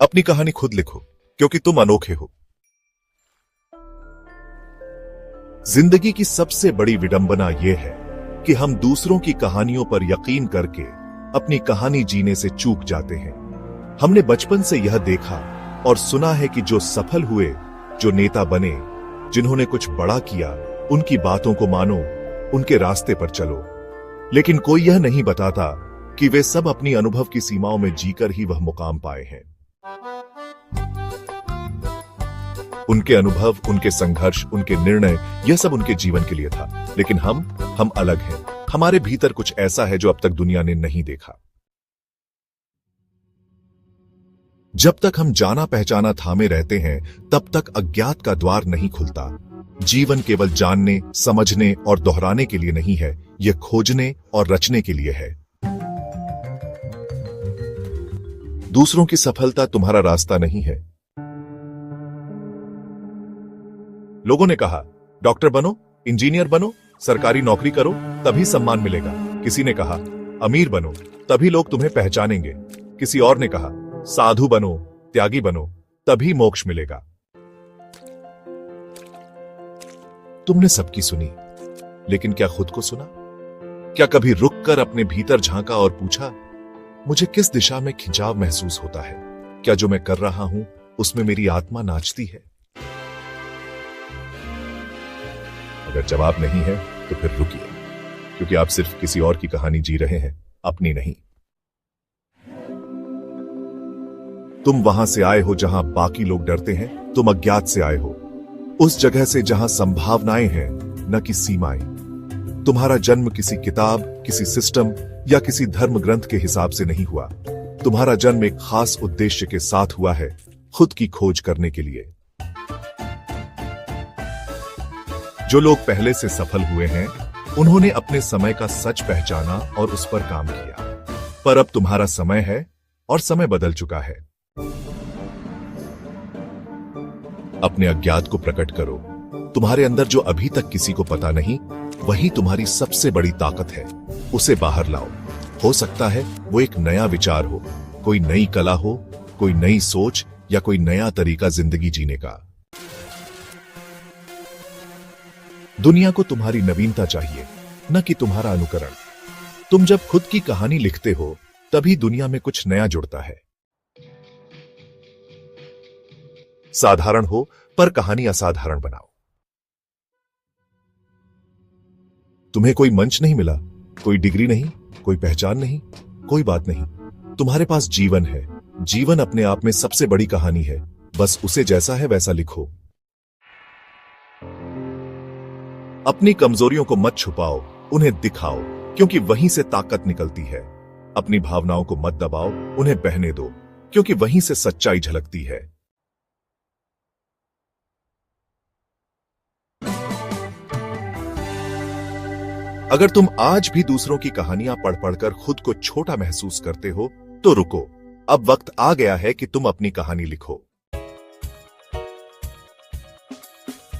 अपनी कहानी खुद लिखो, क्योंकि तुम अनोखे हो। जिंदगी की सबसे बड़ी विडंबना यह है कि हम दूसरों की कहानियों पर यकीन करके अपनी कहानी जीने से चूक जाते हैं। हमने बचपन से यह देखा और सुना है कि जो सफल हुए, जो नेता बने, जिन्होंने कुछ बड़ा किया, उनकी बातों को मानो, उनके रास्ते पर चलो। लेकिन कोई यह नहीं बताता कि वे सब अपनी अनुभव की सीमाओं में जीकर ही वह मुकाम पाए हैं। उनके अनुभव, उनके संघर्ष, उनके निर्णय, यह सब उनके जीवन के लिए था। लेकिन हम अलग हैं। हमारे भीतर कुछ ऐसा है जो अब तक दुनिया ने नहीं देखा। जब तक हम जाना पहचाना थामे रहते हैं, तब तक अज्ञात का द्वार नहीं खुलता। जीवन केवल जानने, समझने और दोहराने के लिए नहीं है, यह खोजने और रचने के लिए है। दूसरों की सफलता तुम्हारा रास्ता नहीं है। लोगों ने कहा, डॉक्टर बनो, इंजीनियर बनो, सरकारी नौकरी करो, तभी सम्मान मिलेगा। किसी ने कहा, अमीर बनो, तभी लोग तुम्हें पहचानेंगे। किसी और ने कहा, साधु बनो, त्यागी बनो, तभी मोक्ष मिलेगा। तुमने सबकी सुनी, लेकिन क्या खुद को सुना? क्या कभी रुककर अपने भीतर झांका और पूछा, मुझे किस दिशा में खिंचाव महसूस होता है? क्या जो मैं कर रहा हूं, उसमें मेरी आत्मा नाचती है? अगर जवाब नहीं है, तो फिर रुकिए, क्योंकि आप सिर्फ किसी और की कहानी जी रहे हैं, अपनी नहीं। तुम वहां से आए हो जहां बाकी लोग डरते हैं, तुम अज्ञात से आए हो, उस जगह से जहां संभावनाएं हैं, न कि सीमाएं। तुम्हारा जन्म किसी किताब, किसी सिस्टम या किसी धर्म ग्रंथ के हिसाब से नहीं हुआ। तुम्हारा जन्म एक खास उद्देश्य के साथ हुआ है, खुद की खोज करने के लिए। जो लोग पहले से सफल हुए हैं, उन्होंने अपने समय का सच पहचाना और उस पर काम किया। पर अब तुम्हारा समय है और समय बदल चुका है। अपने अज्ञात को प्रकट करो। तुम्हारे अंदर जो अभी तक किसी को पता नहीं, वही तुम्हारी सबसे बड़ी ताकत है। उसे बाहर लाओ। हो सकता है वो एक नया विचार हो, कोई नई कला हो, कोई नई सोच या कोई नया तरीका जिंदगी जीने का। दुनिया को तुम्हारी नवीनता चाहिए, न कि तुम्हारा अनुकरण। तुम जब खुद की कहानी लिखते हो, तभी दुनिया में कुछ नया जुड़ता है। साधारण हो, पर कहानी असाधारण बनाओ। तुम्हें कोई मंच नहीं मिला, कोई डिग्री नहीं, कोई पहचान नहीं, कोई बात नहीं। तुम्हारे पास जीवन है। जीवन अपने आप में सबसे बड़ी कहानी है। बस उसे जैसा है वैसा लिखो। अपनी कमजोरियों को मत छुपाओ, उन्हें दिखाओ, क्योंकि वहीं से ताकत निकलती है। अपनी भावनाओं को मत दबाओ, उन्हें बहने दो, क्योंकि वहीं से सच्चाई झलकती है। अगर तुम आज भी दूसरों की कहानियां पढ़ पढ़कर खुद को छोटा महसूस करते हो, तो रुको। अब वक्त आ गया है कि तुम अपनी कहानी लिखो,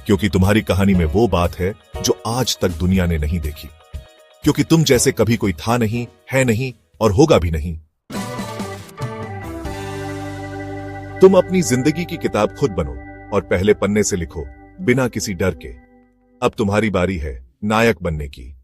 क्योंकि तुम्हारी कहानी में वो बात है जो आज तक दुनिया ने नहीं देखी। क्योंकि तुम जैसे कभी कोई था नहीं, है नहीं और होगा भी नहीं। तुम अपनी जिंदगी की किताब खुद बनो और पहले पन्ने से लिखो, बिना किसी डर के। अब तुम्हारी बारी है नायक बनने की।